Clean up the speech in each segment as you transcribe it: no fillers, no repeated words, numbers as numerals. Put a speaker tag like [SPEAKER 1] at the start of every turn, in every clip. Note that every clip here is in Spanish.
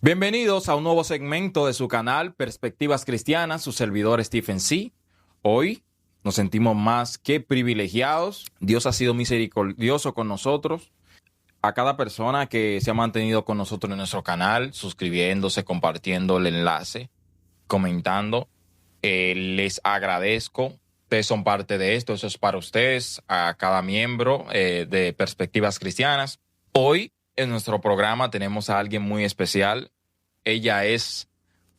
[SPEAKER 1] Bienvenidos a un nuevo segmento de su canal Perspectivas Cristianas, su servidor Stephen C. Hoy nos sentimos más que privilegiados. Dios ha sido misericordioso con nosotros. A cada persona que se ha mantenido con nosotros en nuestro canal, suscribiéndose, compartiendo el enlace, comentando, les agradezco. Ustedes son parte de esto, eso es para ustedes, a cada miembro de Perspectivas Cristianas. Hoy en nuestro programa tenemos a alguien muy especial. Ella es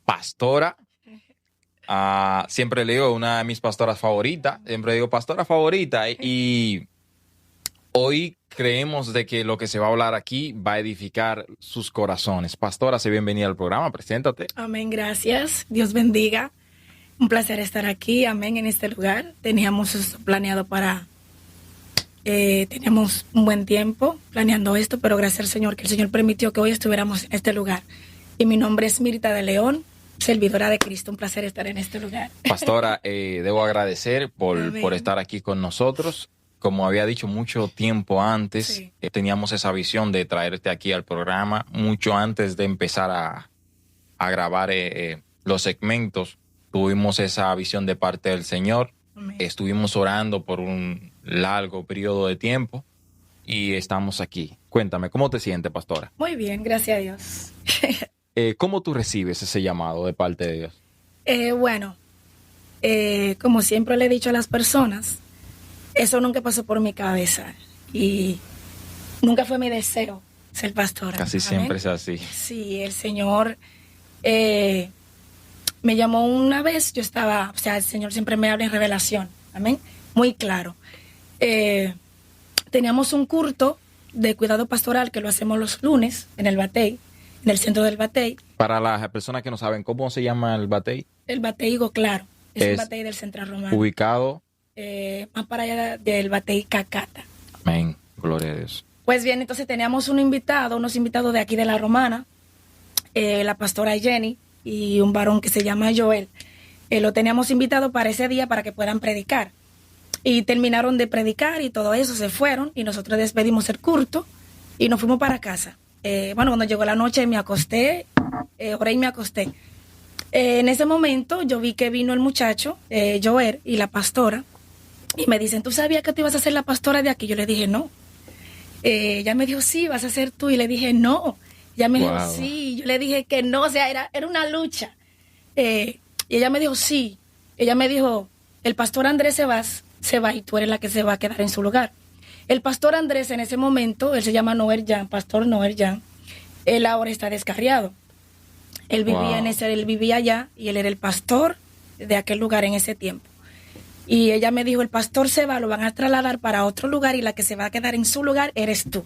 [SPEAKER 1] pastora. Siempre le digo, una de mis pastoras favoritas. Siempre digo pastora favorita. Y hoy creemos de que lo que se va a hablar aquí va a edificar sus corazones. Pastora, sé bienvenida al programa. Preséntate.
[SPEAKER 2] Amén, gracias. Dios bendiga. Un placer estar aquí, amén, en este lugar. Teníamos esto planeado teníamos un buen tiempo planeando esto, pero gracias al Señor, que el Señor permitió que hoy estuviéramos en este lugar. Y mi nombre es Mirta de León, servidora de Cristo. Un placer estar en este lugar.
[SPEAKER 1] Pastora, debo agradecer por estar aquí con nosotros. Como había dicho mucho tiempo antes, sí, teníamos esa visión de traerte aquí al programa mucho antes de empezar a grabar los segmentos. Tuvimos esa visión de parte del Señor. Amén. Estuvimos orando por un largo periodo de tiempo y estamos aquí. Cuéntame, ¿cómo te sientes, pastora?
[SPEAKER 2] Muy bien, gracias a Dios.
[SPEAKER 1] ¿Cómo tú recibes ese llamado de parte de Dios?
[SPEAKER 2] Como siempre le he dicho a las personas, eso nunca pasó por mi cabeza y nunca fue mi deseo ser pastora.
[SPEAKER 1] Casi amén, siempre es así.
[SPEAKER 2] Sí, el Señor me llamó una vez. Yo estaba, el Señor siempre me habla en revelación, amén, muy claro. Teníamos un culto de cuidado pastoral que lo hacemos los lunes en el Batey, en el centro del Batey.
[SPEAKER 1] Para las personas que no saben, ¿cómo se llama el Batey?
[SPEAKER 2] El Batey Higo Claro, es el Batey del Central Romano.
[SPEAKER 1] Ubicado
[SPEAKER 2] más para allá del Batey Cacata.
[SPEAKER 1] Amén, gloria a Dios.
[SPEAKER 2] Pues bien, entonces teníamos unos invitados de aquí de la Romana, la pastora Jenny y un varón que se llama Joel. Lo teníamos invitado para ese día para que puedan predicar. Y terminaron de predicar y todo eso, se fueron y nosotros despedimos el culto y nos fuimos para casa. Cuando llegó la noche me acosté, oré y me acosté. En ese momento yo vi que vino el muchacho, Joel, y la pastora, y me dicen, ¿tú sabías que tú ibas a ser la pastora de aquí? Yo le dije, no. Ella me dijo, sí, vas a ser tú. Y le dije, no. Ella me dijo, sí. Yo le dije que no, era una lucha. Y ella me dijo, sí. Ella me dijo, el pastor Andrés se va y tú eres la que se va a quedar en su lugar. El pastor Andrés en ese momento, él se llama Noel Jan, pastor Noel Jan, él ahora está descarriado. Él vivía él vivía allá y él era el pastor de aquel lugar en ese tiempo. Y ella me dijo, el pastor se va, lo van a trasladar para otro lugar y la que se va a quedar en su lugar eres tú.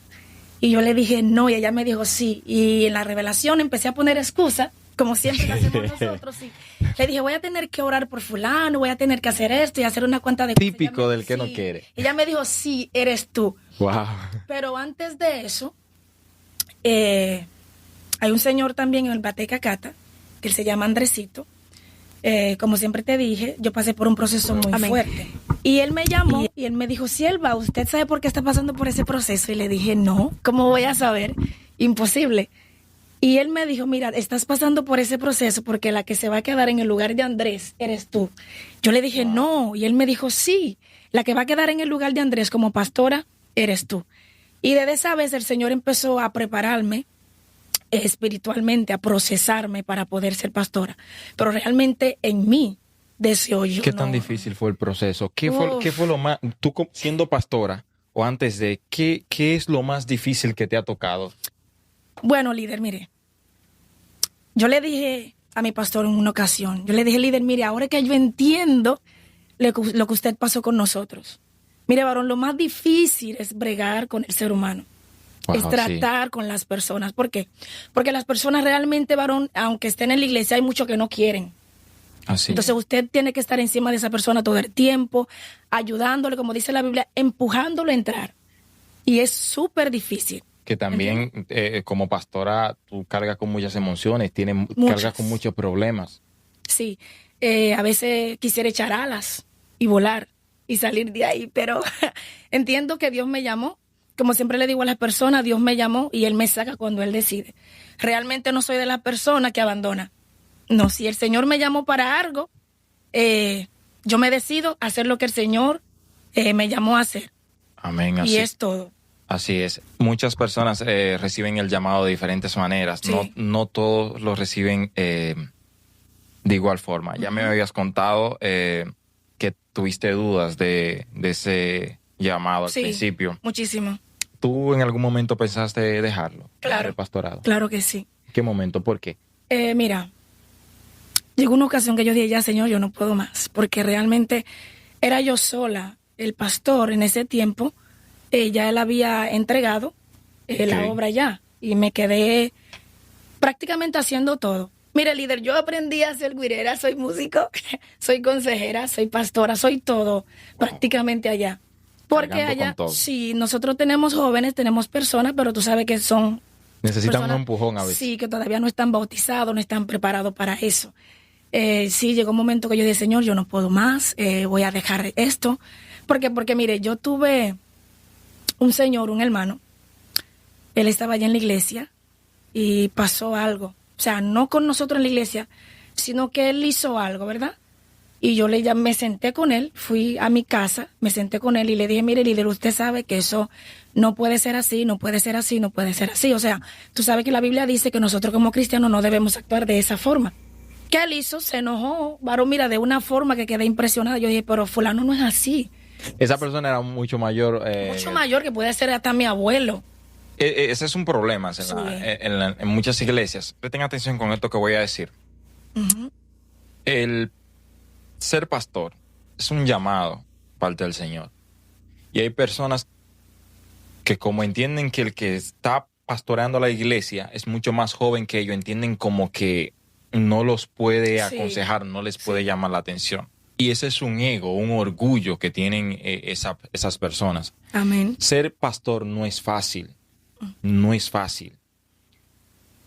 [SPEAKER 2] Y yo le dije no, y ella me dijo sí. Y en la revelación empecé a poner excusas, como siempre lo hacemos nosotros. Y le dije, voy a tener que orar por fulano, voy a tener que hacer esto y hacer una cuenta de...
[SPEAKER 1] Típico del que no quiere.
[SPEAKER 2] Y ella me dijo, sí, eres tú.
[SPEAKER 1] Wow.
[SPEAKER 2] Pero antes de eso, hay un señor también en el Batey Cacata, que se llama Andresito. Como siempre te dije, yo pasé por un proceso muy fuerte. Y él me llamó y él me dijo, Sierva, ¿usted sabe por qué está pasando por ese proceso? Y le dije, no, ¿cómo voy a saber? Imposible. Y él me dijo, mira, estás pasando por ese proceso porque la que se va a quedar en el lugar de Andrés eres tú. Yo le dije, no. Y él me dijo, sí, la que va a quedar en el lugar de Andrés como pastora eres tú. Y desde esa vez el Señor empezó a prepararme espiritualmente, a procesarme para poder ser pastora. Pero realmente en mí deseo yo.
[SPEAKER 1] ¿Qué tan difícil fue el proceso? ¿Qué fue lo más, tú siendo pastora o antes de, qué es lo más difícil que te ha tocado?
[SPEAKER 2] Bueno, líder, mire, yo le dije a mi pastor en una ocasión, yo le dije, líder, mire, ahora que yo entiendo lo que usted pasó con nosotros. Mire, varón, lo más difícil es bregar con el ser humano. Wow, es tratar con las personas. ¿Por qué? Porque las personas realmente, varón, aunque estén en la iglesia, hay muchos que no quieren.
[SPEAKER 1] Así.
[SPEAKER 2] Entonces usted tiene que estar encima de esa persona todo el tiempo, ayudándole, como dice la Biblia, empujándolo a entrar. Y es súper difícil.
[SPEAKER 1] Que también como pastora tú cargas con muchas emociones, cargas con muchos problemas.
[SPEAKER 2] Sí, a veces quisiera echar alas y volar y salir de ahí, pero entiendo que Dios me llamó como siempre le digo a las personas, Dios me llamó y Él me saca cuando Él decide. Realmente no soy de la persona que abandona. No, si el Señor me llamó para algo, yo me decido a hacer lo que el Señor me llamó a hacer.
[SPEAKER 1] Amén.
[SPEAKER 2] Y es todo.
[SPEAKER 1] Así es. Muchas personas reciben el llamado de diferentes maneras.
[SPEAKER 2] Sí.
[SPEAKER 1] No todos lo reciben de igual forma. Ya me habías contado que tuviste dudas de ese llamado al principio.
[SPEAKER 2] Muchísimo.
[SPEAKER 1] ¿Tú en algún momento pensaste dejarlo?
[SPEAKER 2] Claro.
[SPEAKER 1] El pastorado.
[SPEAKER 2] Claro que sí.
[SPEAKER 1] ¿Qué momento? ¿Por qué?
[SPEAKER 2] Mira, llegó una ocasión que yo dije, ya Señor, yo no puedo más, porque realmente era yo sola. El pastor en ese tiempo, ya él había entregado la obra ya, y me quedé prácticamente haciendo todo. Mira, líder, yo aprendí a ser güirera, soy músico, soy consejera, soy pastora, soy todo prácticamente allá. Porque allá, sí, nosotros tenemos jóvenes, tenemos personas, pero tú sabes que son...
[SPEAKER 1] Necesitan un empujón a veces.
[SPEAKER 2] Sí, que todavía no están bautizados, no están preparados para eso. Sí, llegó un momento que yo dije, Señor, yo no puedo más, voy a dejar esto. Porque mire, yo tuve un señor, un hermano, él estaba allá en la iglesia y pasó algo. O sea, no con nosotros en la iglesia, sino que él hizo algo, ¿verdad? Y yo me senté con él, fui a mi casa, me senté con él y le dije, mire, líder, usted sabe que eso no puede ser así, no puede ser así, no puede ser así. O sea, tú sabes que la Biblia dice que nosotros como cristianos no debemos actuar de esa forma. ¿Qué él hizo? Se enojó, varón, mira, de una forma que quedé impresionada. Yo dije, pero fulano no es así.
[SPEAKER 1] Esa persona era mucho mayor.
[SPEAKER 2] Mucho mayor, que puede ser hasta mi abuelo.
[SPEAKER 1] Ese es un problema en muchas iglesias. Presten atención con esto que voy a decir.
[SPEAKER 2] Uh-huh.
[SPEAKER 1] El ser pastor es un llamado parte del Señor. Y hay personas que como entienden que el que está pastoreando la iglesia es mucho más joven que ellos, entienden como que no los puede aconsejar, no les puede llamar la atención. Y ese es un ego, un orgullo que tienen esas personas.
[SPEAKER 2] Amén.
[SPEAKER 1] Ser pastor no es fácil. No es fácil.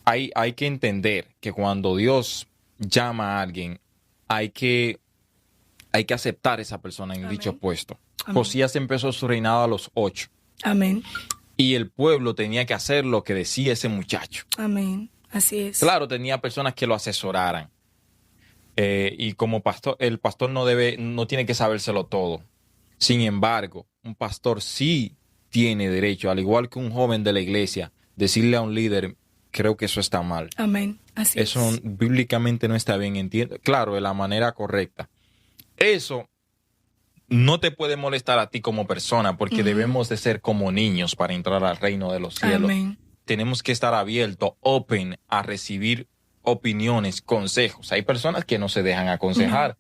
[SPEAKER 1] Hay que entender que cuando Dios llama a alguien, hay que aceptar a esa persona en dicho puesto.
[SPEAKER 2] Amén.
[SPEAKER 1] Josías empezó su reinado a los 8.
[SPEAKER 2] Amén.
[SPEAKER 1] Y el pueblo tenía que hacer lo que decía ese muchacho.
[SPEAKER 2] Amén. Así es.
[SPEAKER 1] Claro, tenía personas que lo asesoraran. Y como pastor, el pastor no tiene que sabérselo todo. Sin embargo, un pastor sí tiene derecho, al igual que un joven de la iglesia, decirle a un líder, creo que eso está mal.
[SPEAKER 2] Amén. Así es.
[SPEAKER 1] Eso bíblicamente no está bien, entiendo. Claro, de la manera correcta. Eso no te puede molestar a ti como persona, porque debemos de ser como niños para entrar al reino de los cielos.
[SPEAKER 2] Amén.
[SPEAKER 1] Tenemos que estar abiertos, open, a recibir opiniones, consejos. Hay personas que no se dejan aconsejar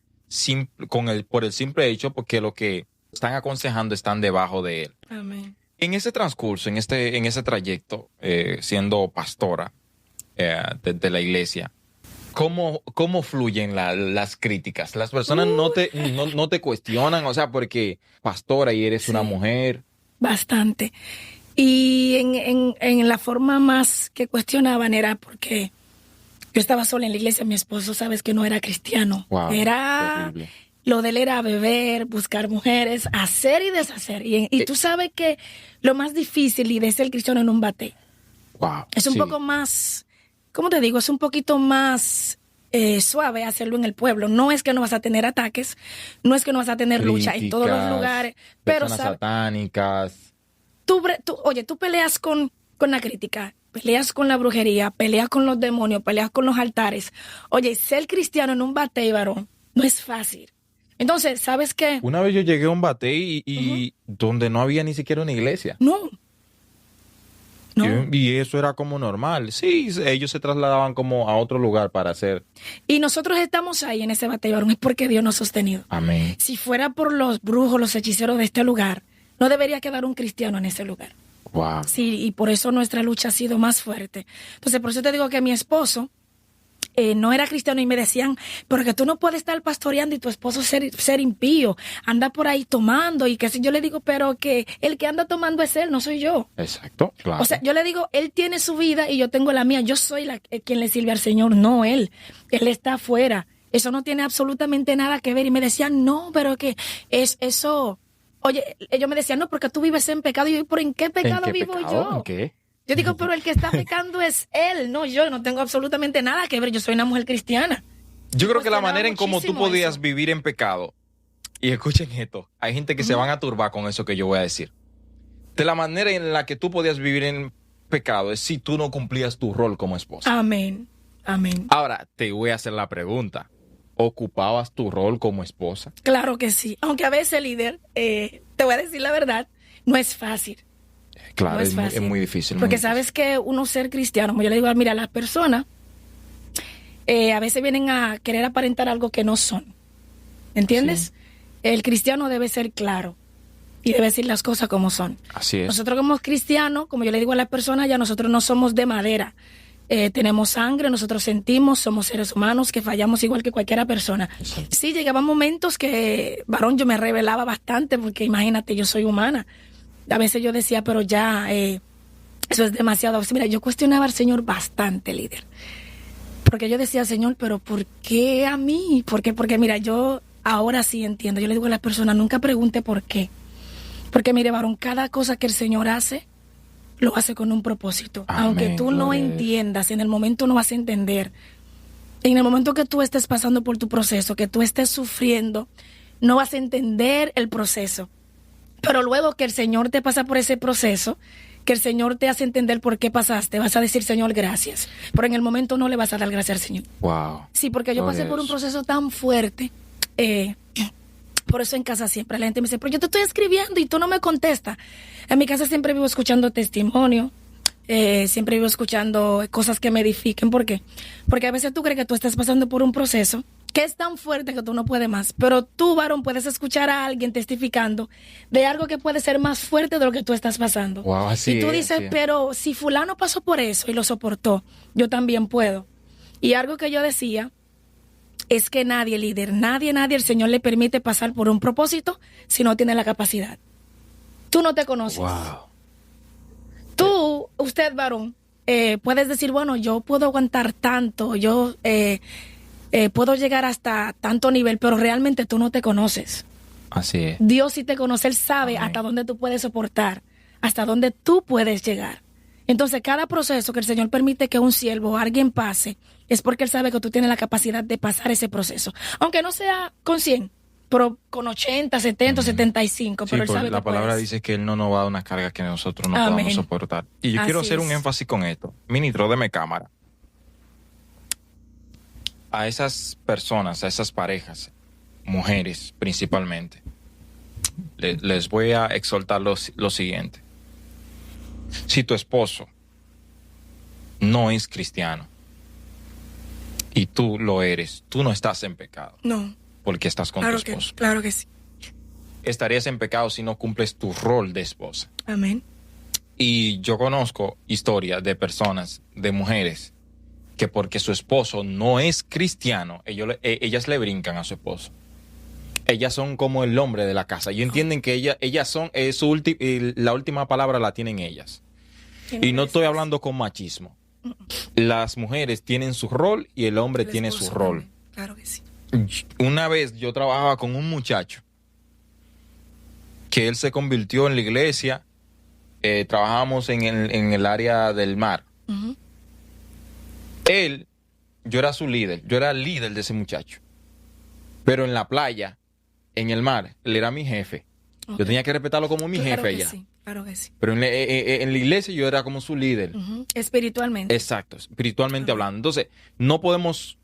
[SPEAKER 1] por el simple hecho porque lo que están aconsejando están debajo de él.
[SPEAKER 2] Amén.
[SPEAKER 1] En ese transcurso, en ese trayecto, siendo pastora de la iglesia, ¿cómo fluyen las críticas? Las personas no te cuestionan, o sea, porque pastora y eres una mujer.
[SPEAKER 2] Bastante. Y en la forma más que cuestionaban era porque yo estaba sola en la iglesia, mi esposo, sabes que no era cristiano.
[SPEAKER 1] Wow,
[SPEAKER 2] era
[SPEAKER 1] terrible.
[SPEAKER 2] Lo de él era beber, buscar mujeres, hacer y deshacer. Y tú sabes que lo más difícil y de ser cristiano en un bate
[SPEAKER 1] Wow,
[SPEAKER 2] es un poco más, ¿cómo te digo? Es un poquito más suave hacerlo en el pueblo. No es que no vas a tener ataques, no es que no vas a tener lucha en todos los lugares, pero
[SPEAKER 1] personas satánicas.
[SPEAKER 2] Oye, tú peleas con la crítica, peleas con la brujería, peleas con los demonios, peleas con los altares. Oye, ser cristiano en un batey, varón, no es fácil. Entonces, ¿sabes qué?
[SPEAKER 1] Una vez yo llegué a un batey y donde no había ni siquiera una iglesia.
[SPEAKER 2] No.
[SPEAKER 1] Y eso era como normal. Sí, ellos se trasladaban como a otro lugar para hacer.
[SPEAKER 2] Y nosotros estamos ahí en ese batey, varón, es porque Dios nos ha sostenido.
[SPEAKER 1] Amén.
[SPEAKER 2] Si fuera por los brujos, los hechiceros de este lugar, no debería quedar un cristiano en ese lugar.
[SPEAKER 1] Wow.
[SPEAKER 2] Sí, y por eso nuestra lucha ha sido más fuerte. Entonces, por eso te digo que mi esposo no era cristiano y me decían, pero que tú no puedes estar pastoreando y tu esposo ser impío, anda por ahí tomando y que si yo le digo, pero que el que anda tomando es él, no soy yo.
[SPEAKER 1] Exacto, claro.
[SPEAKER 2] O sea, yo le digo, él tiene su vida y yo tengo la mía, yo soy quien le sirve al Señor, no él está afuera. Eso no tiene absolutamente nada que ver. Y me decían, no, pero que eso Oye, ellos me decían, no, porque tú vives en pecado. Y yo, ¿pero en qué pecado
[SPEAKER 1] ¿En qué
[SPEAKER 2] vivo
[SPEAKER 1] pecado?
[SPEAKER 2] yo?
[SPEAKER 1] ¿En qué?
[SPEAKER 2] Yo digo, pero el que está pecando es él, no yo. No tengo absolutamente nada que ver. Yo soy una mujer cristiana.
[SPEAKER 1] Yo creo que la
[SPEAKER 2] cuestionaba
[SPEAKER 1] manera en cómo tú
[SPEAKER 2] muchísimo
[SPEAKER 1] podías
[SPEAKER 2] eso.
[SPEAKER 1] vivir en pecado, y escuchen esto, hay gente que se van a turbar con eso que yo voy a decir. De la manera en la que tú podías vivir en pecado es si tú no cumplías tu rol como esposa.
[SPEAKER 2] Amén. Amén.
[SPEAKER 1] Ahora, te voy a hacer la pregunta. ¿Ocupabas tu rol como esposa?
[SPEAKER 2] Claro que sí. Aunque a veces, líder, te voy a decir la verdad, no es fácil.
[SPEAKER 1] Claro,
[SPEAKER 2] No es fácil.
[SPEAKER 1] es muy difícil.
[SPEAKER 2] Porque
[SPEAKER 1] muy
[SPEAKER 2] sabes que uno ser cristiano, como yo le digo, mira, las personas a veces vienen a querer aparentar algo que no son. ¿Entiendes?
[SPEAKER 1] Sí.
[SPEAKER 2] El cristiano debe ser claro y debe decir las cosas como son.
[SPEAKER 1] difícil. Así es.
[SPEAKER 2] Nosotros como cristianos, como yo le digo a las personas, ya nosotros no somos de madera. Tenemos sangre, nosotros sentimos, somos seres humanos que fallamos igual que cualquier persona. Sí, llegaban momentos que, varón, yo me rebelaba bastante porque imagínate, yo soy humana. A veces yo decía, pero ya, eso es demasiado. Mira, yo cuestionaba al Señor bastante, líder. Porque yo decía, Señor, pero ¿por qué a mí? ¿Por qué? Porque mira, yo ahora sí entiendo. Yo le digo a las personas, nunca pregunte por qué. Porque mire, varón, cada cosa que el Señor hace, lo hace con un propósito.
[SPEAKER 1] Amén,
[SPEAKER 2] Aunque tú no
[SPEAKER 1] gloria a Dios.
[SPEAKER 2] entiendas, en el momento no vas a entender. En el momento que tú estés pasando por tu proceso, que tú estés sufriendo, no vas a entender el proceso. Pero luego que el Señor te pasa por ese proceso, que el Señor te hace entender por qué pasaste, vas a decir, Señor, gracias. Pero en el momento no le vas a dar gracias al Señor.
[SPEAKER 1] Wow.
[SPEAKER 2] Sí, porque yo
[SPEAKER 1] Gloria
[SPEAKER 2] pasé
[SPEAKER 1] a
[SPEAKER 2] por un
[SPEAKER 1] Dios.
[SPEAKER 2] proceso tan fuerte. Por eso en casa siempre la gente me dice, pero yo te estoy escribiendo y tú no me contestas. En mi casa siempre vivo escuchando testimonio, siempre vivo escuchando cosas que me edifiquen. ¿Por qué? Porque a veces tú crees que tú estás pasando por un proceso que es tan fuerte que tú no puedes más. Pero tú, varón, puedes escuchar a alguien testificando de algo que puede ser más fuerte de lo que tú estás pasando.
[SPEAKER 1] Wow, así
[SPEAKER 2] y tú
[SPEAKER 1] es,
[SPEAKER 2] dices,
[SPEAKER 1] así es.
[SPEAKER 2] pero si fulano pasó por eso y lo soportó, yo también puedo. Y algo que yo decía es que nadie, líder, nadie, el Señor le permite pasar por un propósito si no tiene la capacidad. Tú no te conoces.
[SPEAKER 1] Wow.
[SPEAKER 2] Tú, usted, varón, puedes decir, bueno, yo puedo aguantar tanto, yo puedo llegar hasta tanto nivel, pero realmente tú no te conoces.
[SPEAKER 1] Así es.
[SPEAKER 2] Dios sí te conoce, Él sabe
[SPEAKER 1] Amén.
[SPEAKER 2] hasta dónde tú puedes soportar, hasta dónde tú puedes llegar. Entonces, cada proceso que el Señor permite que un siervo o alguien pase, es porque Él sabe que tú tienes la capacidad de pasar ese proceso. Aunque no sea con 100, pero con 80, 70, 75,
[SPEAKER 1] Sí,
[SPEAKER 2] pero Él
[SPEAKER 1] porque
[SPEAKER 2] sabe
[SPEAKER 1] la
[SPEAKER 2] que
[SPEAKER 1] palabra
[SPEAKER 2] puedes.
[SPEAKER 1] dice que Él no nos va a dar una carga que nosotros no
[SPEAKER 2] Amén.
[SPEAKER 1] podamos soportar. Y yo quiero
[SPEAKER 2] Así
[SPEAKER 1] hacer un
[SPEAKER 2] es.
[SPEAKER 1] énfasis con esto. Ministro, deme cámara. A esas personas, a esas parejas, mujeres principalmente, les voy a exhortar lo siguiente. Si tu esposo no es cristiano y tú lo eres, tú no estás en pecado
[SPEAKER 2] No,
[SPEAKER 1] porque estás con tu esposo.
[SPEAKER 2] claro que sí.
[SPEAKER 1] Estarías en pecado si no cumples tu rol de esposa.
[SPEAKER 2] Amén.
[SPEAKER 1] Y yo conozco historias de personas, de mujeres, que porque su esposo no es cristiano, ellas le brincan a su esposo. Ellas son como el hombre de la casa. Y entienden que ellas son, la última palabra la tienen ellas. Y no estoy hablando con machismo. Las mujeres tienen su rol y el hombre
[SPEAKER 2] El
[SPEAKER 1] tiene su
[SPEAKER 2] esposo
[SPEAKER 1] rol.
[SPEAKER 2] también. Claro que sí.
[SPEAKER 1] Una vez yo trabajaba con un muchacho que él se convirtió en la iglesia. Trabajábamos en el área del mar.
[SPEAKER 2] Ujú.
[SPEAKER 1] Yo era su líder, yo era el líder de ese muchacho. Pero en la playa, en el mar, él era mi jefe.
[SPEAKER 2] Ok.
[SPEAKER 1] Yo tenía que respetarlo como mi
[SPEAKER 2] Claro
[SPEAKER 1] jefe
[SPEAKER 2] que
[SPEAKER 1] ya.
[SPEAKER 2] sí, claro que sí.
[SPEAKER 1] Pero en la iglesia yo era como su líder.
[SPEAKER 2] Ujú. Espiritualmente.
[SPEAKER 1] Exacto, espiritualmente
[SPEAKER 2] Amén.
[SPEAKER 1] hablando. Entonces, no podemos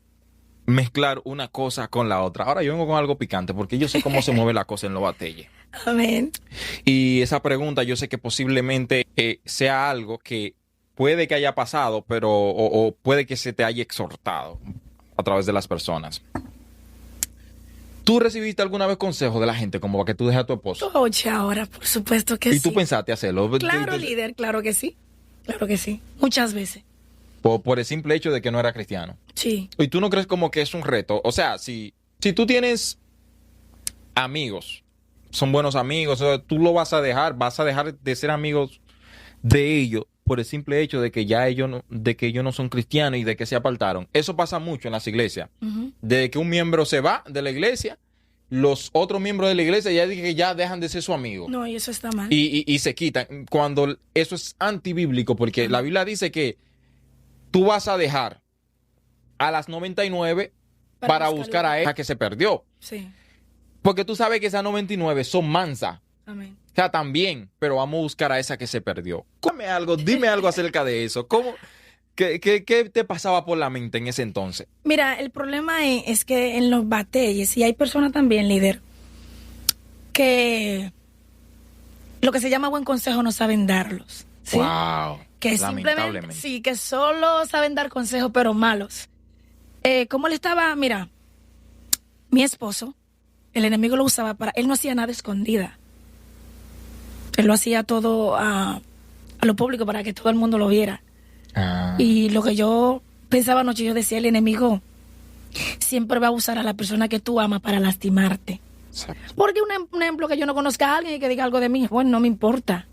[SPEAKER 1] mezclar una cosa con la otra. Ahora yo vengo con algo picante porque yo sé cómo se mueve la cosa en los batalles.
[SPEAKER 2] Amén.
[SPEAKER 1] Y esa pregunta yo sé que posiblemente sea algo que puede que haya pasado, pero o puede que se te haya exhortado a través de las personas. ¿Tú recibiste alguna vez consejo de la gente como para que tú dejes a tu esposo?
[SPEAKER 2] Oye, ahora, por supuesto que
[SPEAKER 1] Y
[SPEAKER 2] sí.
[SPEAKER 1] tú pensaste hacerlo.
[SPEAKER 2] Claro, líder, claro que sí. Claro que sí. Muchas veces.
[SPEAKER 1] Por el simple hecho de que no era cristiano.
[SPEAKER 2] Sí.
[SPEAKER 1] ¿Y tú no crees como que es un reto? O sea, si tú tienes amigos, son buenos amigos, o sea, tú lo vas a dejar de ser amigos de ellos por el simple hecho de que ya ellos no son cristianos y de que se apartaron. Eso pasa mucho en las iglesias.
[SPEAKER 2] Ujú.
[SPEAKER 1] De que un miembro se va de la iglesia los otros miembros de la iglesia ya dije que ya dejan de ser su amigo.
[SPEAKER 2] No, y eso está mal.
[SPEAKER 1] Y se quitan. Cuando eso es antibíblico, porque la Biblia dice que tú vas a dejar a las 99 para buscar a esa que se perdió.
[SPEAKER 2] Sí.
[SPEAKER 1] Porque tú sabes que esas 99 son mansas.
[SPEAKER 2] Amén.
[SPEAKER 1] O sea, también, pero vamos a buscar a esa que se perdió. Dime algo acerca de eso. ¿Qué te pasaba por la mente en ese entonces?
[SPEAKER 2] Mira, el problema es que en los batalles, y hay personas también, líder, que lo que se llama buen consejo no saben darlos. ¿sí?
[SPEAKER 1] Wow.
[SPEAKER 2] Que simplemente, sí, que solo saben dar consejos, pero malos. ¿Cómo le estaba? Mira, mi esposo, el enemigo lo usaba él no hacía nada escondida. Él lo hacía todo a lo público para que todo el mundo lo viera. Y lo que yo pensaba anoche, yo decía, el enemigo siempre va a usar a la persona que tú amas para lastimarte.
[SPEAKER 1] Exacto.
[SPEAKER 2] Porque un ejemplo, que yo no conozca a alguien y que diga algo de mí, bueno, no me importa.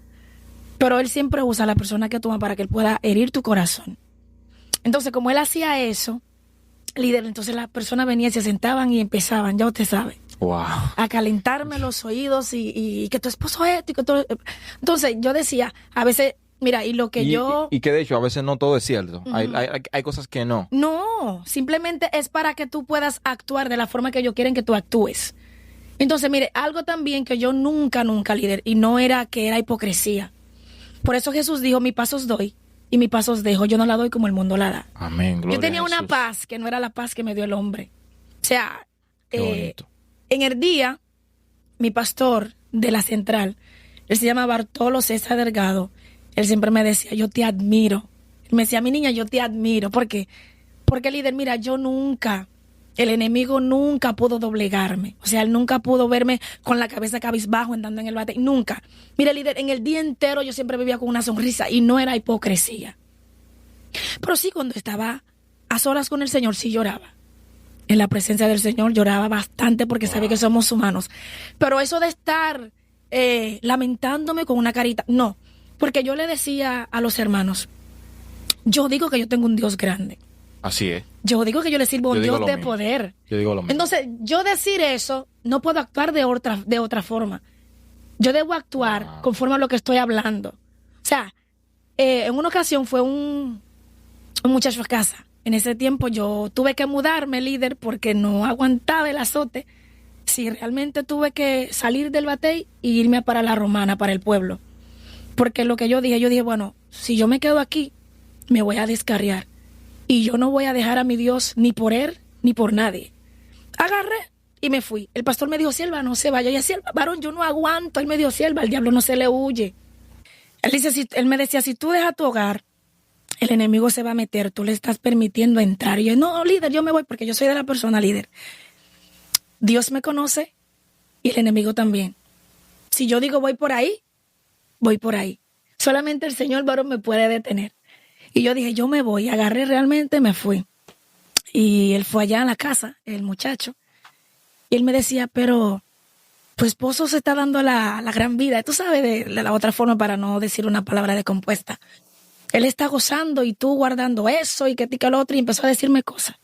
[SPEAKER 2] Pero él siempre usa a la persona que tú amas para que él pueda herir tu corazón. Entonces, como él hacía eso, líder, entonces las personas venían, se sentaban y empezaban, ya usted sabe,
[SPEAKER 1] wow,
[SPEAKER 2] a calentarme los oídos y que tu esposo es esto y que todo. Entonces yo decía, a veces, mira, y lo que
[SPEAKER 1] y que de hecho a veces no todo es cierto.
[SPEAKER 2] Uh-huh.
[SPEAKER 1] Hay cosas que no.
[SPEAKER 2] No, simplemente es para que tú puedas actuar de la forma que ellos quieren que tú actúes. Entonces, mire, algo también que yo nunca, líder, y no era que era hipocresía. Por eso Jesús dijo, mi paz os doy y mi paz os dejo. Yo no la doy como el mundo la da.
[SPEAKER 1] Amén. Gloria
[SPEAKER 2] yo tenía
[SPEAKER 1] a Jesús.
[SPEAKER 2] una paz que no era la paz que me dio el hombre. O sea,
[SPEAKER 1] Qué bonito.
[SPEAKER 2] en el día, mi pastor de la central, él se llama Bartolo César Delgado, él siempre me decía, yo te admiro. Él me decía, mi niña, yo te admiro. ¿Por qué? Porque, líder, mira, el enemigo nunca pudo doblegarme. O sea, él nunca pudo verme con la cabeza cabizbajo andando en el bate. Nunca. Mira, líder, en el día entero yo siempre vivía con una sonrisa y no era hipocresía. Pero sí, cuando estaba a solas con el Señor, sí lloraba. En la presencia del Señor lloraba bastante porque sabía que somos humanos. Pero eso de estar lamentándome con una carita, no. Porque yo le decía a los hermanos, yo digo que yo tengo un Dios grande.
[SPEAKER 1] Así es.
[SPEAKER 2] Yo digo que yo le sirvo a un Dios de
[SPEAKER 1] mismo.
[SPEAKER 2] poder.
[SPEAKER 1] Yo digo lo mismo.
[SPEAKER 2] Entonces, yo decir eso, no puedo actuar de otra forma. Yo debo actuar conforme a lo que estoy hablando. O sea, en una ocasión fue un muchacho a casa. En ese tiempo yo tuve que mudarme, líder, porque no aguantaba el azote. Sí, realmente tuve que salir del batey y irme para la Romana, para el pueblo. Porque lo que yo dije, bueno, si yo me quedo aquí, me voy a descarriar. Y yo no voy a dejar a mi Dios ni por él, ni por nadie. Agarré y me fui. El pastor me dijo, sierva, no se vaya. Y así, varón, yo no aguanto. Él me dijo, sierva, al diablo no se le huye. Él me decía, si tú dejas tu hogar, el enemigo se va a meter, tú le estás permitiendo entrar. Y yo, no, líder, yo me voy porque yo soy de la persona líder. Dios me conoce y el enemigo también. Si yo digo voy por ahí, voy por ahí. Solamente el Señor, varón, me puede detener. Y yo dije, yo me voy. Agarré realmente, me fui. Y él fue allá a la casa, el muchacho. Y él me decía, pero tu esposo se está dando la gran vida. Tú sabes, de la otra forma, para no decir una palabra descompuesta. Él está gozando y tú guardando eso y que tica lo otro. Y empezó a decirme cosas.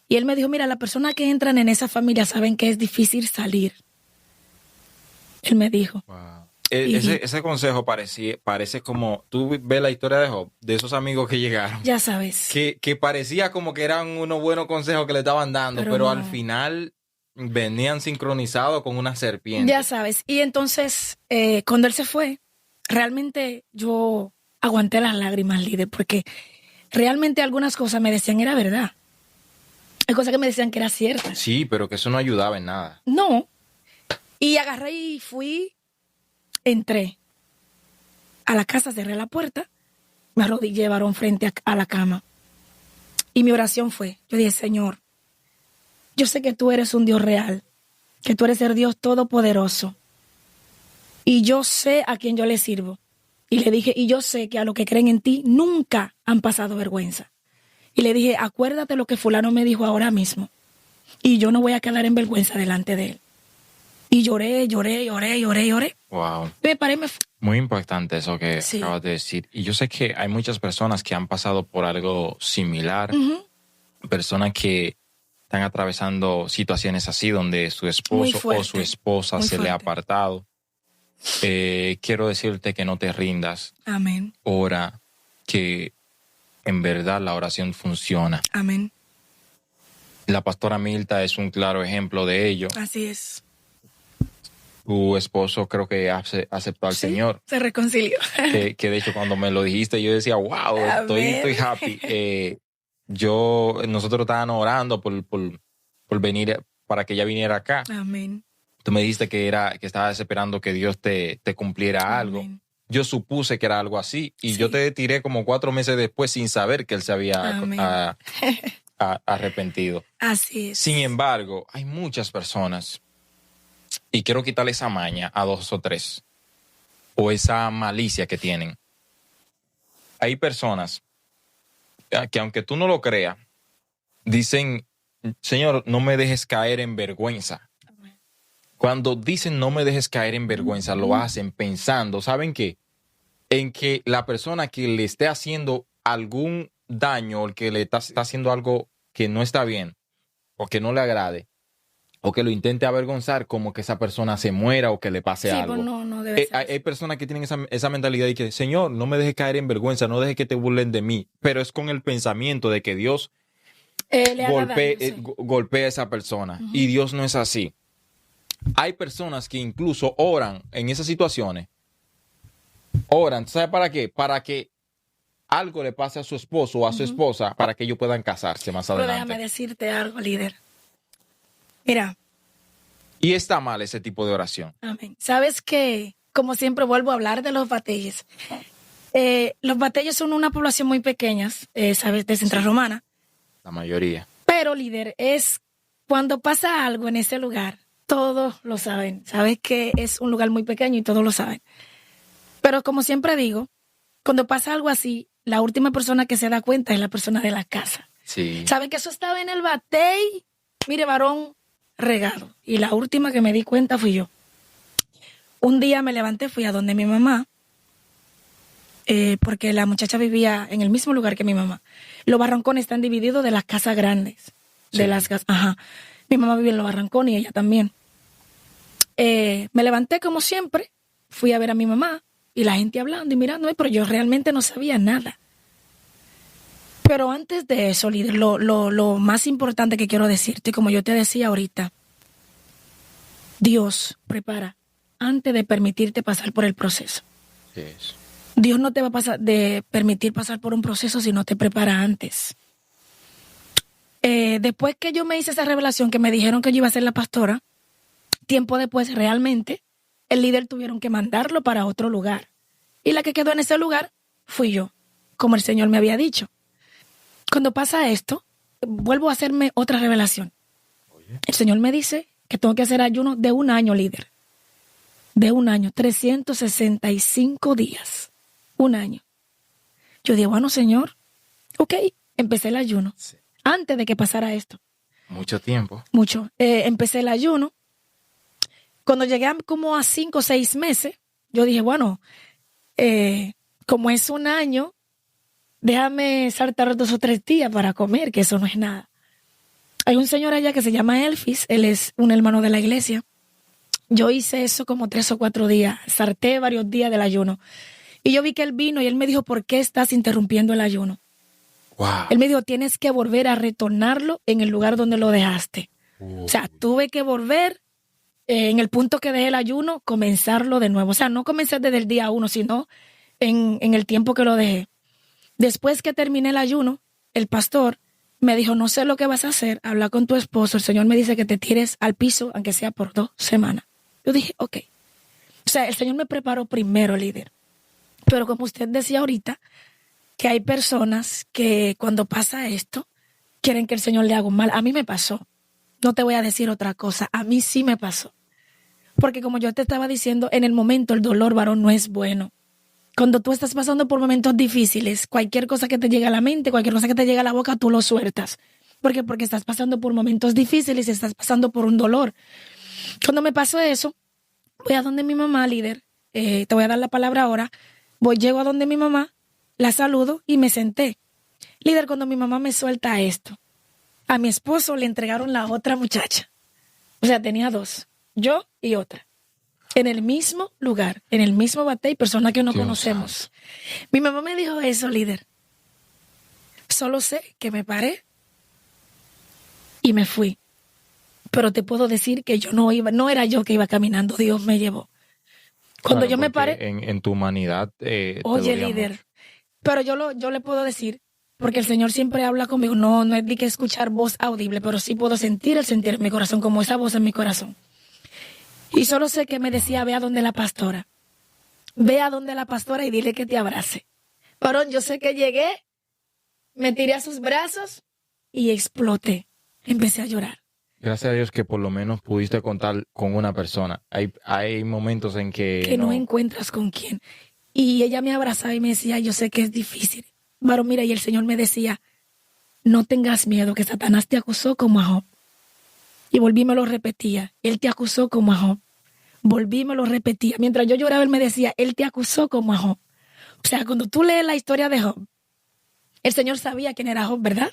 [SPEAKER 2] Y él me dijo, mira, las personas que entran en esa familia saben que es difícil salir. Él me dijo.
[SPEAKER 1] Wow. Ese consejo parece como, tú ves la historia de Job, de esos amigos que llegaron.
[SPEAKER 2] Ya sabes.
[SPEAKER 1] Que parecía como que eran unos buenos consejos que le estaban dando, pero
[SPEAKER 2] no.
[SPEAKER 1] al final venían sincronizados con una serpiente.
[SPEAKER 2] Ya sabes. Y entonces, cuando él se fue, realmente yo aguanté las lágrimas, líder, porque realmente algunas cosas me decían era verdad. Hay cosas que me decían que era cierta.
[SPEAKER 1] Sí, pero que eso no ayudaba en nada.
[SPEAKER 2] No. Y agarré y fui. Entré a la casa, cerré la puerta, me arrodillé, varón, frente a la cama. Y mi oración fue, yo dije, Señor, yo sé que tú eres un Dios real, que tú eres el Dios todopoderoso. Y yo sé a quién yo le sirvo. Y le dije, y yo sé que a los que creen en ti nunca han pasado vergüenza. Y le dije, acuérdate lo que fulano me dijo ahora mismo. Y yo no voy a quedar en vergüenza delante de él. Y lloré.
[SPEAKER 1] Wow.
[SPEAKER 2] Me paré,
[SPEAKER 1] Muy impactante eso que
[SPEAKER 2] sí.
[SPEAKER 1] acabas de decir. Y yo sé que hay muchas personas que han pasado por algo similar.
[SPEAKER 2] Uh-huh.
[SPEAKER 1] Personas que están atravesando situaciones así donde su
[SPEAKER 2] Muy
[SPEAKER 1] esposo
[SPEAKER 2] fuerte,
[SPEAKER 1] o su esposa
[SPEAKER 2] muy
[SPEAKER 1] se le ha
[SPEAKER 2] fuerte.
[SPEAKER 1] apartado. Quiero decirte que no te rindas.
[SPEAKER 2] Amén.
[SPEAKER 1] Ora, que en verdad la oración funciona.
[SPEAKER 2] Amén.
[SPEAKER 1] La pastora Milta es un claro ejemplo de ello.
[SPEAKER 2] Así es.
[SPEAKER 1] Tu esposo creo que aceptó al
[SPEAKER 2] Sí,
[SPEAKER 1] Señor.
[SPEAKER 2] se reconcilió.
[SPEAKER 1] Que de hecho cuando me lo dijiste yo decía, wow, estoy
[SPEAKER 2] Amén.
[SPEAKER 1] happy. Nosotros estábamos orando por venir, para que ella viniera acá.
[SPEAKER 2] Amén.
[SPEAKER 1] Tú me dijiste que estabas esperando que Dios te cumpliera algo.
[SPEAKER 2] Amén.
[SPEAKER 1] Yo supuse que era algo así y
[SPEAKER 2] Sí.
[SPEAKER 1] yo te tiré como 4 meses después sin saber que él se había
[SPEAKER 2] Amén.
[SPEAKER 1] arrepentido.
[SPEAKER 2] Así es.
[SPEAKER 1] Sin embargo, hay muchas personas, y quiero quitarle esa maña a 2 o 3, o esa malicia que tienen. Hay personas que aunque tú no lo creas, dicen, Señor, no me dejes caer en vergüenza. Cuando dicen no me dejes caer en vergüenza, lo hacen pensando, ¿saben qué? En que la persona que le esté haciendo algún daño o que le está haciendo algo que no está bien o que no le agrade o que lo intente avergonzar, como que esa persona se muera o que le pase
[SPEAKER 2] Sí,
[SPEAKER 1] algo.
[SPEAKER 2] pues no debe ser.
[SPEAKER 1] Hay personas que tienen esa mentalidad y que, Señor, no me dejes caer en vergüenza, no dejes que te burlen de mí, pero es con el pensamiento de que Dios
[SPEAKER 2] Le haga daño, sí.
[SPEAKER 1] golpea a esa persona. Y Dios no es así. Hay personas que incluso oran en esas situaciones. Oran, ¿sabe para qué? Para que algo le pase a su esposo o a su esposa para que ellos puedan casarse más
[SPEAKER 2] Pero
[SPEAKER 1] adelante.
[SPEAKER 2] déjame decirte algo, líder. Mira,
[SPEAKER 1] Y está mal ese tipo de oración.
[SPEAKER 2] amén. Sabes que, como siempre, vuelvo a hablar de los bateyes. Los bateyes son una población muy pequeña, sabes, de Central Romana.
[SPEAKER 1] La mayoría.
[SPEAKER 2] Pero, líder, es cuando pasa algo en ese lugar, todos lo saben. Sabes que es un lugar muy pequeño y todos lo saben. Pero como siempre digo, cuando pasa algo así, la última persona que se da cuenta es la persona de la casa.
[SPEAKER 1] Sí.
[SPEAKER 2] ¿Saben que eso estaba en el batey? Mire, varón, regado. Y la última que me di cuenta fui yo. Un día me levanté, fui a donde mi mamá, porque la muchacha vivía en el mismo lugar que mi mamá. Los barrancones están divididos de las casas grandes.
[SPEAKER 1] Sí.
[SPEAKER 2] De las casas, ajá. Mi mamá vivía en los barrancones y ella también. Me levanté como siempre, fui a ver a mi mamá y la gente hablando y mirándome, pero yo realmente no sabía nada. Pero antes de eso, líder, lo más importante que quiero decirte, como yo te decía ahorita, Dios prepara antes de permitirte pasar por el proceso.
[SPEAKER 1] Sí, es.
[SPEAKER 2] Dios no te va a permitir pasar por un proceso si no te prepara antes. Después que yo me hice esa revelación, que me dijeron que yo iba a ser la pastora, tiempo después realmente el líder tuvieron que mandarlo para otro lugar. Y la que quedó en ese lugar fui yo, como el Señor me había dicho. Cuando pasa esto, vuelvo a hacerme otra revelación.
[SPEAKER 1] Oye.
[SPEAKER 2] El Señor me dice que tengo que hacer ayuno de 1 año, líder. De 1 año, 365 días. 1 año. Yo digo, bueno, Señor, ok, empecé el ayuno.
[SPEAKER 1] Sí.
[SPEAKER 2] Antes de que pasara esto.
[SPEAKER 1] Mucho tiempo.
[SPEAKER 2] Mucho. Empecé el ayuno. Cuando llegué como a 5 o 6 meses, yo dije, bueno, como es 1 año, déjame saltar 2 o 3 días para comer, que eso no es nada. Hay un señor allá que se llama Elfis, él es un hermano de la iglesia. Yo hice eso como 3 o 4 días, salté varios días del ayuno. Y yo vi que él vino y él me dijo, ¿por qué estás interrumpiendo el ayuno?
[SPEAKER 1] Wow.
[SPEAKER 2] Él me dijo, tienes que volver a retornarlo en el lugar donde lo dejaste. O sea, tuve que volver en el punto que dejé el ayuno, comenzarlo de nuevo. O sea, no comencé desde el día 1, sino en el tiempo que lo dejé. Después que terminé el ayuno, el pastor me dijo, no sé lo que vas a hacer, habla con tu esposo, el Señor me dice que te tires al piso, aunque sea por 2 semanas. Yo dije, ok. O sea, el Señor me preparó primero, líder. Pero como usted decía ahorita, que hay personas que cuando pasa esto, quieren que el Señor le haga un mal. A mí me pasó. No te voy a decir otra cosa. A mí sí me pasó. Porque como yo te estaba diciendo, en el momento el dolor, varón, no es bueno. Cuando tú estás pasando por momentos difíciles, cualquier cosa que te llegue a la mente, cualquier cosa que te llegue a la boca, tú lo sueltas. ¿Por qué? Porque estás pasando por momentos difíciles y estás pasando por un dolor. Cuando me pasó eso, voy a donde mi mamá, líder. Te voy a dar la palabra ahora. Llego a donde mi mamá, la saludo y me senté. Líder, cuando mi mamá me suelta esto, A mi esposo le entregaron la otra muchacha. O sea, tenía 2, yo y otra. En el mismo lugar, en el mismo batey, personas que no
[SPEAKER 1] Dios
[SPEAKER 2] conocemos.
[SPEAKER 1] santo.
[SPEAKER 2] Mi mamá me dijo eso, líder. Solo sé que me paré y me fui. Pero te puedo decir que yo no era yo que iba caminando, Dios me llevó. Cuando
[SPEAKER 1] Claro,
[SPEAKER 2] yo me
[SPEAKER 1] porque
[SPEAKER 2] paré,
[SPEAKER 1] en tu humanidad te
[SPEAKER 2] oye,
[SPEAKER 1] dolía
[SPEAKER 2] líder,
[SPEAKER 1] mucho.
[SPEAKER 2] pero yo le puedo decir, porque el Señor siempre habla conmigo, no es de que escuchar voz audible, pero sí puedo sentir el sentir en mi corazón, como esa voz en mi corazón. Y solo sé que me decía, ve a donde la pastora. Ve a donde la pastora y dile que te abrace. Varón, yo sé que llegué, me tiré a sus brazos y exploté. Empecé a llorar.
[SPEAKER 1] Gracias a Dios que por lo menos pudiste contar con una persona. Hay momentos en que
[SPEAKER 2] Que no encuentras con quién. Y ella me abrazaba y me decía, yo sé que es difícil. Varón, mira, y el Señor me decía, no tengas miedo, que Satanás te acusó como a Job. Y volví y me lo repetía, él te acusó como a Job. Volví y me lo repetía. Mientras yo lloraba, él me decía, él te acusó como a Job. O sea, cuando tú lees la historia de Job, el Señor sabía quién era Job, ¿verdad?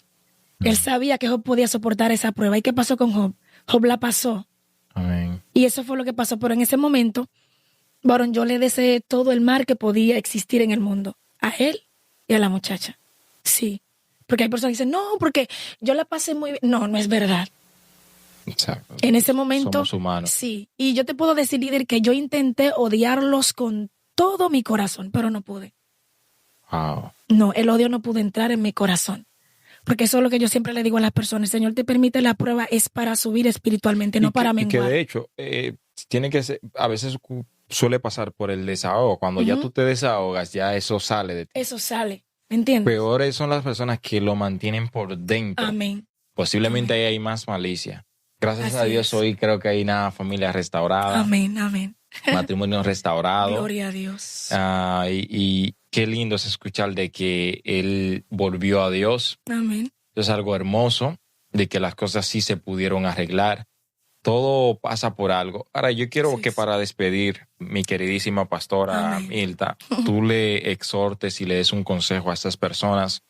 [SPEAKER 2] Él sabía que Job podía soportar esa prueba. ¿Y qué pasó con Job? Job la pasó.
[SPEAKER 1] Amén.
[SPEAKER 2] Y eso fue lo que pasó. Pero en ese momento, varón, yo le deseé todo el mal que podía existir en el mundo. A él y a la muchacha. Sí. Porque hay personas que dicen, no, porque yo la pasé muy bien. No, no es verdad.
[SPEAKER 1] Exacto.
[SPEAKER 2] En ese momento,
[SPEAKER 1] Somos humanos.
[SPEAKER 2] sí. Y yo te puedo decir, líder, que yo intenté odiarlos con todo mi corazón, pero no pude.
[SPEAKER 1] Wow.
[SPEAKER 2] No, el odio no pudo entrar en mi corazón. Porque eso es lo que yo siempre le digo a las personas. El Señor te permite la prueba es para subir espiritualmente, no para
[SPEAKER 1] Y que
[SPEAKER 2] menguar.
[SPEAKER 1] de hecho, tiene que ser, a veces suele pasar por el desahogo. Cuando ya tú te desahogas, ya eso sale de ti.
[SPEAKER 2] Eso sale, ¿me entiendes?
[SPEAKER 1] Peores son las personas que lo mantienen por dentro.
[SPEAKER 2] Amén.
[SPEAKER 1] Posiblemente
[SPEAKER 2] Amén.
[SPEAKER 1] ahí hay más malicia. Gracias a
[SPEAKER 2] Así
[SPEAKER 1] Dios
[SPEAKER 2] es.
[SPEAKER 1] hoy creo que hay una familia restaurada,
[SPEAKER 2] Amén, amén.
[SPEAKER 1] matrimonio restaurado.
[SPEAKER 2] Gloria a Dios.
[SPEAKER 1] Y qué lindo es escuchar de que él volvió a Dios.
[SPEAKER 2] Amén.
[SPEAKER 1] Es algo hermoso, de que las cosas sí se pudieron arreglar. Todo pasa por algo. Ahora, yo quiero
[SPEAKER 2] Sí,
[SPEAKER 1] que
[SPEAKER 2] sí.
[SPEAKER 1] para despedir, mi queridísima pastora
[SPEAKER 2] Amén.
[SPEAKER 1] Milta, tú le exhortes y le des un consejo a estas personas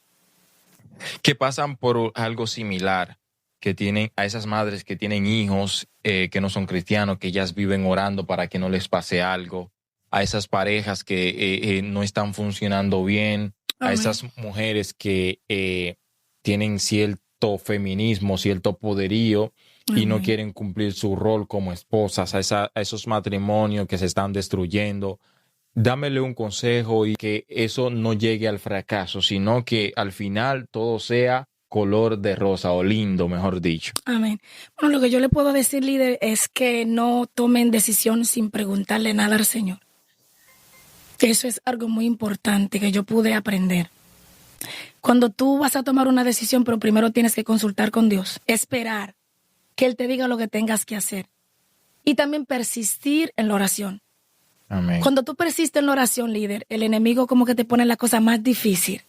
[SPEAKER 1] que pasan por algo similar, que tienen a esas madres que tienen hijos que no son cristianos, que ellas viven orando para que no les pase algo, a esas parejas que no están funcionando bien, a
[SPEAKER 2] Amén.
[SPEAKER 1] esas mujeres que tienen cierto feminismo, cierto poderío y no
[SPEAKER 2] Amén.
[SPEAKER 1] quieren cumplir su rol como esposas, a esos matrimonios que se están destruyendo. Dámele un consejo y que eso no llegue al fracaso, sino que al final todo sea color de rosa o lindo, mejor dicho.
[SPEAKER 2] Amén. Bueno, lo que yo le puedo decir, líder, es que no tomen decisión sin preguntarle nada al Señor. Eso es algo muy importante que yo pude aprender. Cuando tú vas a tomar una decisión, pero primero tienes que consultar con Dios, esperar que Él te diga lo que tengas que hacer y también persistir en la oración.
[SPEAKER 1] Amén.
[SPEAKER 2] Cuando tú persistes en la oración, líder, el enemigo como que te pone la cosa más difícil,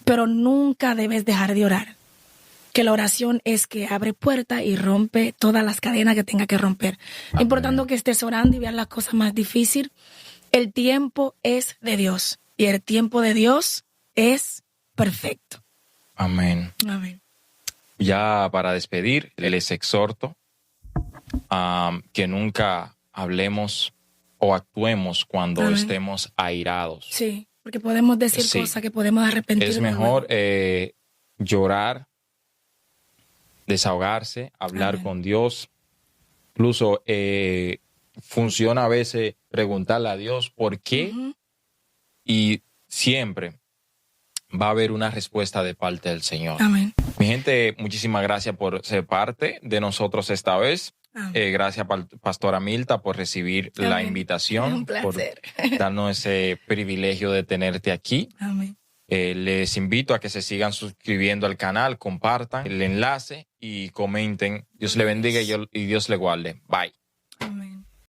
[SPEAKER 2] pero nunca debes dejar de orar. Que la oración es que abre puertas y rompe todas las cadenas que tenga que romper.
[SPEAKER 1] Amén.
[SPEAKER 2] Importando que estés orando y veas las cosas más difíciles. El tiempo es de Dios y el tiempo de Dios es perfecto.
[SPEAKER 1] Amén.
[SPEAKER 2] Amén.
[SPEAKER 1] Ya para despedir, les exhorto que nunca hablemos o actuemos cuando
[SPEAKER 2] Amén.
[SPEAKER 1] estemos airados.
[SPEAKER 2] Sí, porque podemos decir
[SPEAKER 1] Sí.
[SPEAKER 2] cosas que podemos arrepentirnos.
[SPEAKER 1] Es mejor llorar, desahogarse, hablar
[SPEAKER 2] Amén.
[SPEAKER 1] con Dios. Incluso funciona a veces preguntarle a Dios por qué
[SPEAKER 2] Ujú.
[SPEAKER 1] y siempre va a haber una respuesta de parte del Señor.
[SPEAKER 2] Amén.
[SPEAKER 1] Mi gente, muchísimas gracias por ser parte de nosotros esta vez.
[SPEAKER 2] Amén.
[SPEAKER 1] Gracias, Pastora Milta, por recibir la
[SPEAKER 2] Amén.
[SPEAKER 1] invitación,
[SPEAKER 2] Un
[SPEAKER 1] por
[SPEAKER 2] placer.
[SPEAKER 1] darnos ese privilegio de tenerte aquí.
[SPEAKER 2] Amén.
[SPEAKER 1] Les invito a que se sigan suscribiendo al canal, compartan el enlace y comenten. Dios le bendiga y Dios le guarde. Bye.